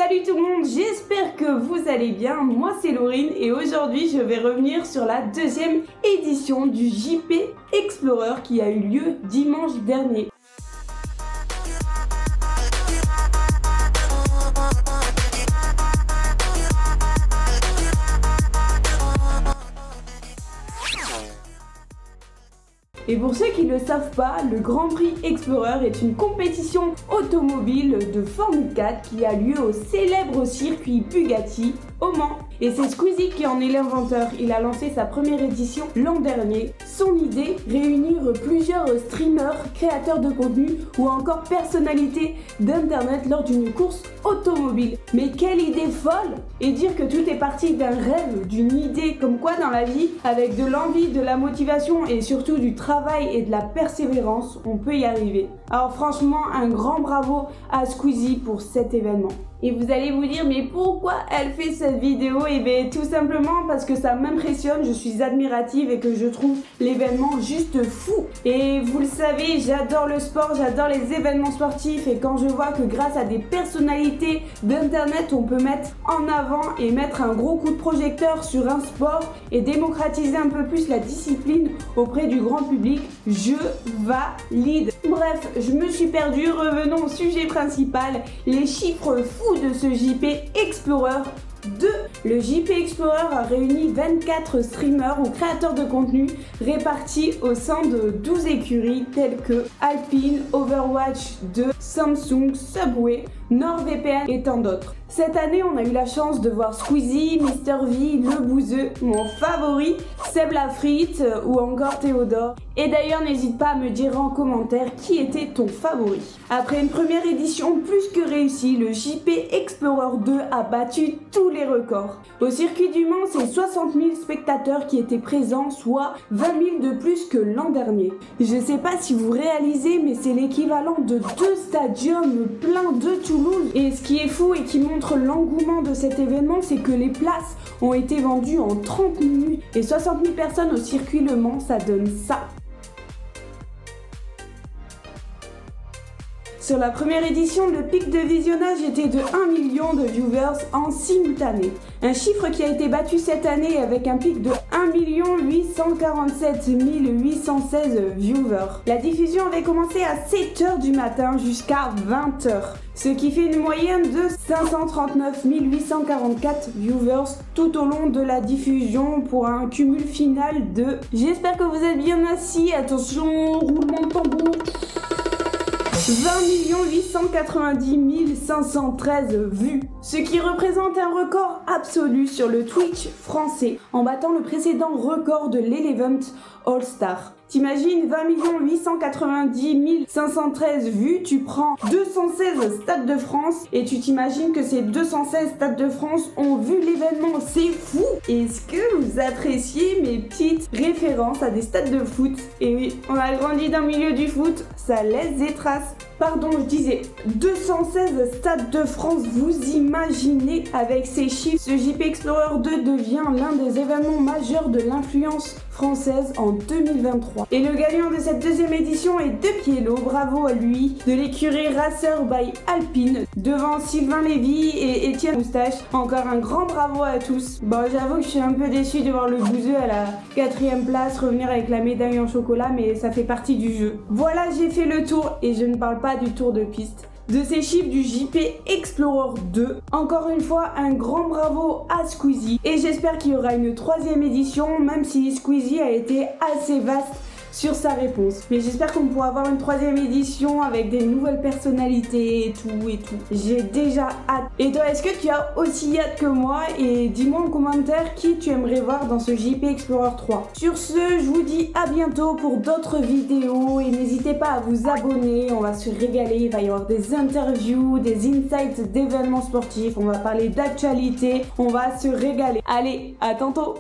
Salut tout le monde, j'espère que vous allez bien, moi c'est Laurine et aujourd'hui je vais revenir sur la deuxième édition du JP Explorer qui a eu lieu dimanche dernier. Et pour ceux qui ne le savent pas, le Grand Prix Explorer est une compétition automobile de Formule 4 qui a lieu au célèbre circuit Bugatti au Mans. Et c'est Squeezie qui en est l'inventeur. Il a lancé sa première édition l'an dernier. Son idée, réunir plusieurs streamers, créateurs de contenu ou encore personnalités d'internet lors d'une course automobile. Mais quelle idée folle! Et dire que tout est parti d'un rêve, d'une idée, comme quoi dans la vie, avec de l'envie, de la motivation et surtout du travail et de la persévérance, on peut y arriver. Alors franchement, un grand bravo à Squeezie pour cet événement. Et vous allez vous dire, mais pourquoi elle fait cette vidéo? Et bien tout simplement parce que ça m'impressionne, je suis admirative et que je trouve l'événement juste fou. Et vous le savez, j'adore le sport, j'adore les événements sportifs et quand je vois que grâce à des personnalités d'internet on peut mettre en avant et mettre un gros coup de projecteur sur un sport et démocratiser un peu plus la discipline auprès du grand public, je valide. Bref, je me suis perdue, revenons au sujet principal, les chiffres fous de ce JP Explorer 2. Le JP Explorer a réuni 24 streamers ou créateurs de contenu répartis au sein de 12 écuries telles que Alpine, Overwatch 2, Samsung, Subway, NordVPN et tant d'autres. Cette année, on a eu la chance de voir Squeezie, Mister V, Le Bouzeux, mon favori, Seb Lafrite ou encore Théodore. Et d'ailleurs, n'hésite pas à me dire en commentaire qui était ton favori. Après une première édition plus que réussie, le JP Explorer 2 a battu tous les records. Au circuit du Mans, c'est 60 000 spectateurs qui étaient présents, soit 20 000 de plus que l'an dernier. Je sais pas si vous réalisez, mais c'est l'équivalent de 2 stadiums pleins de Toulouse. Et ce qui est fou et qui montre l'engouement de cet événement, c'est que les places ont été vendues en 30 minutes. Et 60 000 personnes au circuit Le Mans, ça donne ça. Sur la première édition, le pic de visionnage était de 1 million de viewers en simultané. Un chiffre qui a été battu cette année avec un pic de 1 847 816 viewers. La diffusion avait commencé à 7h du matin jusqu'à 20h. Ce qui fait une moyenne de 539 844 viewers tout au long de la diffusion pour un cumul final de... J'espère que vous êtes bien assis, attention, roulement de tambour. 20 890 513 vues, ce qui représente un record absolu sur le Twitch français en battant le précédent record de l'Elevent All Star. T'imagines 20 890 513 vues, tu prends 216 stades de France et tu t'imagines que ces 216 stades de France ont vu l'événement, c'est fou! Est-ce que vous appréciez mes petites références à des stades de foot? Et oui, on a grandi dans le milieu du foot, ça laisse des traces. Pardon, je disais 216 stades de France, vous imaginez? Avec ces chiffres, ce JP Explorer 2 devient l'un des événements majeurs de l'influence française en 2023. Et le gagnant de cette deuxième édition est De Piello, bravo à lui, de l'écurie Racer by Alpine, devant Sylvain Lévy et Étienne Moustache. Encore un grand bravo à tous. Bon, j'avoue que je suis un peu déçue de voir le Bouzeux à la 4e place revenir avec la médaille en chocolat, mais ça fait partie du jeu. Voilà, j'ai fait le tour et je ne parle pas du tour de piste. De ces chiffres du JP Explorer 2, encore une fois un grand bravo à Squeezie et j'espère qu'il y aura une 3e édition même si Squeezie a été assez vaste sur sa réponse. Mais j'espère qu'on pourra avoir une 3e édition avec des nouvelles personnalités et tout. J'ai déjà hâte. Et toi, est-ce que tu as aussi hâte que moi? Et dis-moi en commentaire qui tu aimerais voir dans ce JP Explorer 3. Sur ce, je vous dis à bientôt pour d'autres vidéos et n'hésitez pas à vous abonner, on va se régaler, il va y avoir des interviews, des insights d'événements sportifs, on va parler d'actualité, on va se régaler. Allez, à tantôt!